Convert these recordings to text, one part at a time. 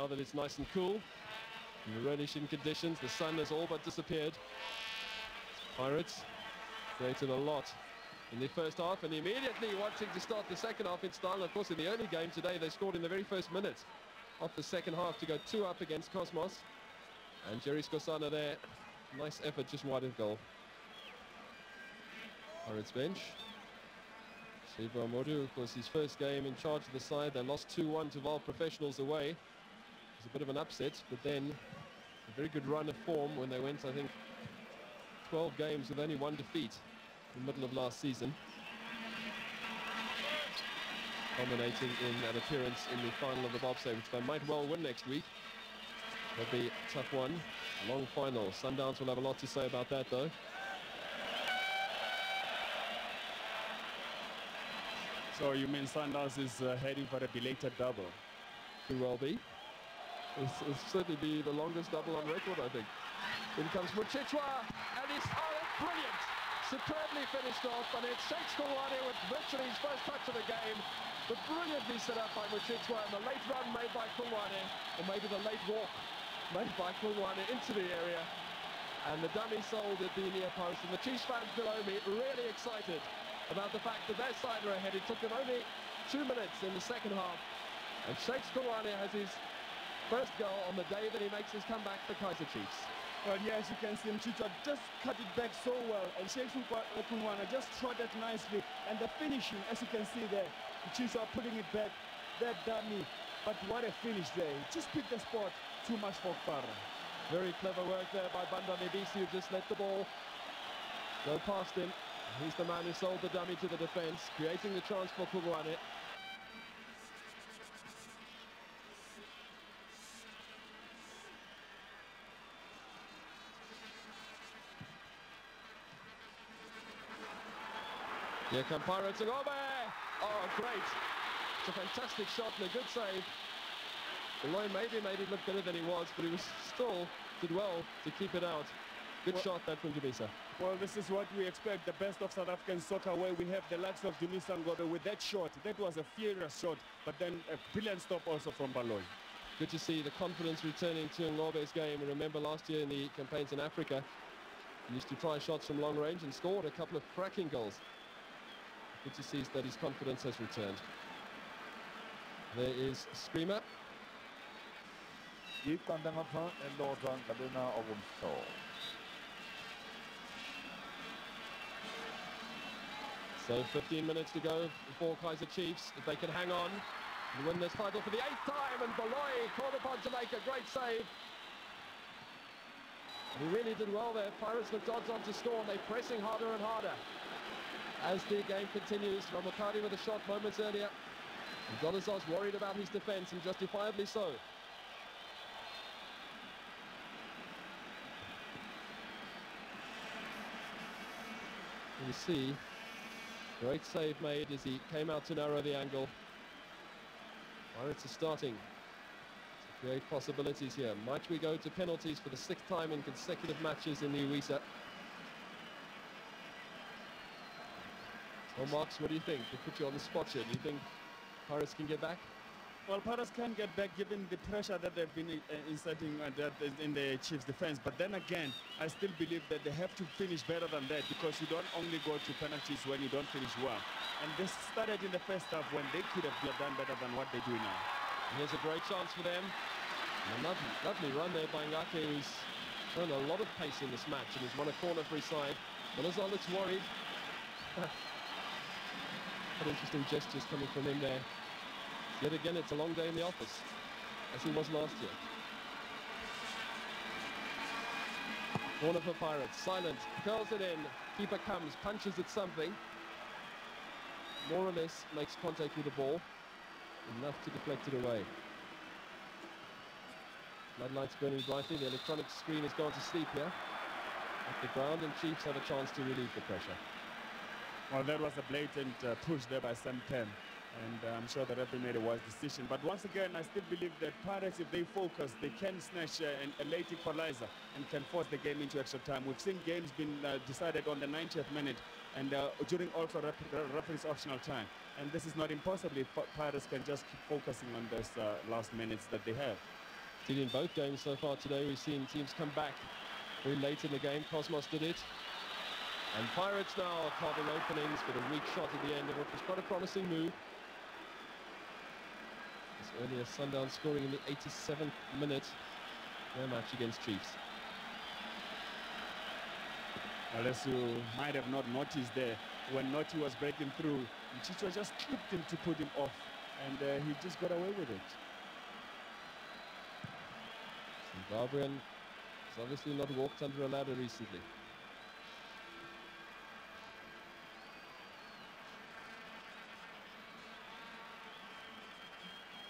now that it's nice and cool. In the reddish-in conditions, the sun has all but disappeared. Pirates created a lot in the first half, and immediately wanting to start the second half in style. Of course, in the early game today, they scored in the very first minute of the second half to go 2 up against Cosmos. And Jerry Skosana there, nice effort, just wide of goal. Pirates bench. Sivo Modu, of course, his first game in charge of the side. They lost 2-1 to Val Professionals away. It was a bit of an upset, but then a very good run of form when they went, I think, 12 games with only 1 defeat in the middle of last season, culminating in an appearance in the final of the bobsleigh, which they might well win next week. That'll be a tough one, a long final. Sundowns will have a lot to say about that, though. So you mean Sundowns is heading for a belated double? Could well be. It'll certainly be the longest double on record, I think. In comes Muchichwa, and it's brilliant! Superbly finished off, and it's Shakes Kulwane with virtually his first touch of the game. But brilliantly set up by Muchichwa, and the late run made by Kulwane, or maybe the late walk made by Kulwane into the area. And the dummy sold at the near post, and the Chiefs fans below me really excited about the fact that their side are ahead. It took them only 2 minutes in the second half, and Shakes Kulwane has his first goal on the day that he makes his comeback for Kaizer Chiefs. Well, yeah, as you can see, Mchichwa just cut it back so well, and Shakes Kulwane just trotted nicely, and the finishing, as you can see there, Mchichwa putting it back, that dummy, but what a finish there. He just picked the spot, too much for Farah. Very clever work there by Banda Mebisi, who just let the ball go past him. He's the man who sold the dummy to the defense, creating the chance for Kulwane. Here come Pirates and Obe! Oh, great! It's a fantastic shot and a good save. Eloy maybe made it look better than he was, but he was still did well to keep it out. Good shot that from Dumisa. Well, this is what we expect, the best of South African soccer, where we have the likes of Dumisa Ngobe with that shot. That was a furious shot, but then a brilliant stop also from Baloy. Good to see the confidence returning to Ngobe's game. And remember last year in the campaigns in Africa, he used to try shots from long range and scored a couple of cracking goals. Good to see that his confidence has returned. There is Screamer. So 15 minutes to go before Kaizer Chiefs. If they can hang on and win this title for the 8th time, and Baloy called upon to make a great save. He really did well there. Pirates looked odds on to score, and they're pressing harder and harder as the game continues. Ramakari with a shot moments earlier. And Dolizos worried about his defense, and justifiably so. You see, great save made as he came out to narrow the angle. Pirates are starting to create possibilities here. Might we go to penalties for the 6th time in consecutive matches in the IWISA? Well, Marks, what do you think? They put you on the spot here. Do you think Pirates can get back? Well, Pirates can get back given the pressure that they've been inserting in the Chiefs' defense. But then again, I still believe that they have to finish better than that, because you don't only go to penalties when you don't finish well. And this started in the first half when they could have done better than what they do now. Here's a great chance for them. And a lovely run there by Ngake, who's shown a lot of pace in this match and has won a corner for his side. Dolizos looks worried. What interesting gestures coming from him there. Yet again, it's a long day in the office, as he was last year. Corner for Pirates, silent, curls it in, keeper comes, punches at something, more or less makes contact with the ball, enough to deflect it away. Floodlights burning brightly, the electronic screen has gone to sleep here at the ground, and Chiefs have a chance to relieve the pressure. Well, that was a blatant push there by Sam Pen, and I'm sure the referee made a wise decision. But once again, I still believe that Pirates, if they focus, they can snatch a late equalizer and can force the game into extra time. We've seen games being decided on the 90th minute and during also referee's optional time. And this is not impossible if Pirates can just keep focusing on those last minutes that they have. Seen in both games so far today, we've seen teams come back very late in the game. Cosmos did it. And Pirates now are carving openings with a weak shot at the end of what was quite a promising move. This earlier Sundown scoring in the 87th minute, their match against Chiefs. Well, as you might have not noticed there, when Naughty was breaking through, Chicho just clipped him to put him off, and he just got away with it. Zimbabwean has obviously not walked under a ladder recently.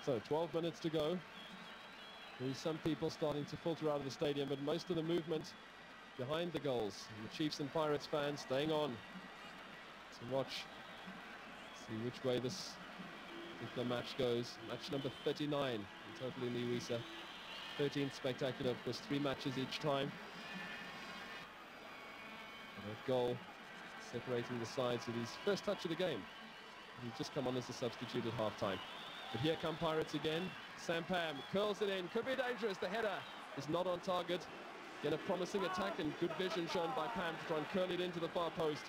So 12 minutes to go. There's some people starting to filter out of the stadium, but most of the movement behind the goals. And the Chiefs and Pirates fans staying on to watch, see which way this particular match goes. Match number 39 in total in the IWISA. 13th spectacular, of course, 3 matches each time. And that goal separating the sides with his first touch of the game. He's just come on as a substitute at half-time. But here come Pirates again. Sampam curls it in, could be dangerous. The header is not on target. Again, a promising attack and good vision shown by Pam to try and curl it into the far post.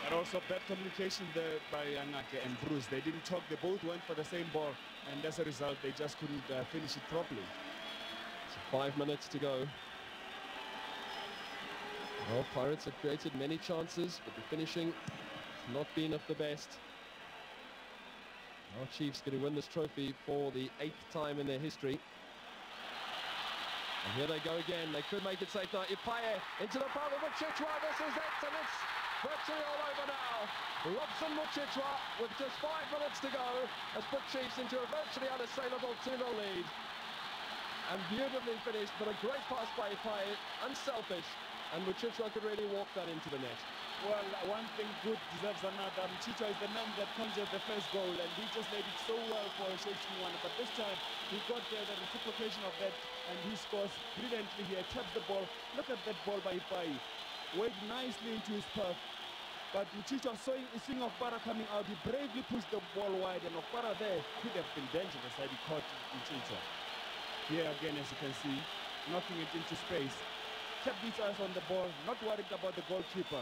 But also bad communication there by Anake and Bruce. They didn't talk, they both went for the same ball, and as a result they just couldn't finish it properly. So 5 minutes to go. Well, Pirates have created many chances, but the finishing has not been of the best. Our Chiefs going to win this trophy for the 8th time in their history. And here they go again. They could make it safe now. Ipaye into the path of Muchichwa. This is it, and it's virtually all over now. Robson Muchichwa, with just 5 minutes to go, has put Chiefs into a virtually unassailable 2-0 lead. And beautifully finished, but a great pass by Ipaye, unselfish, and Muchichwa could really walk that into the net. Well, one thing good deserves another. Muchichwa is the man that conjured the first goal, and he just laid it so well for Sheshiwana. But this time, he got the reciprocation of that, and he scores brilliantly here. Taps the ball. Look at that ball by Ipaye. Wade nicely into his path. But Muchichwa seeing Okpara coming out, he bravely pushed the ball wide, and Okpara there could have been dangerous had he caught Muchichwa. Here again, as you can see, knocking it into space. Kept his eyes on the ball, not worried about the goalkeeper.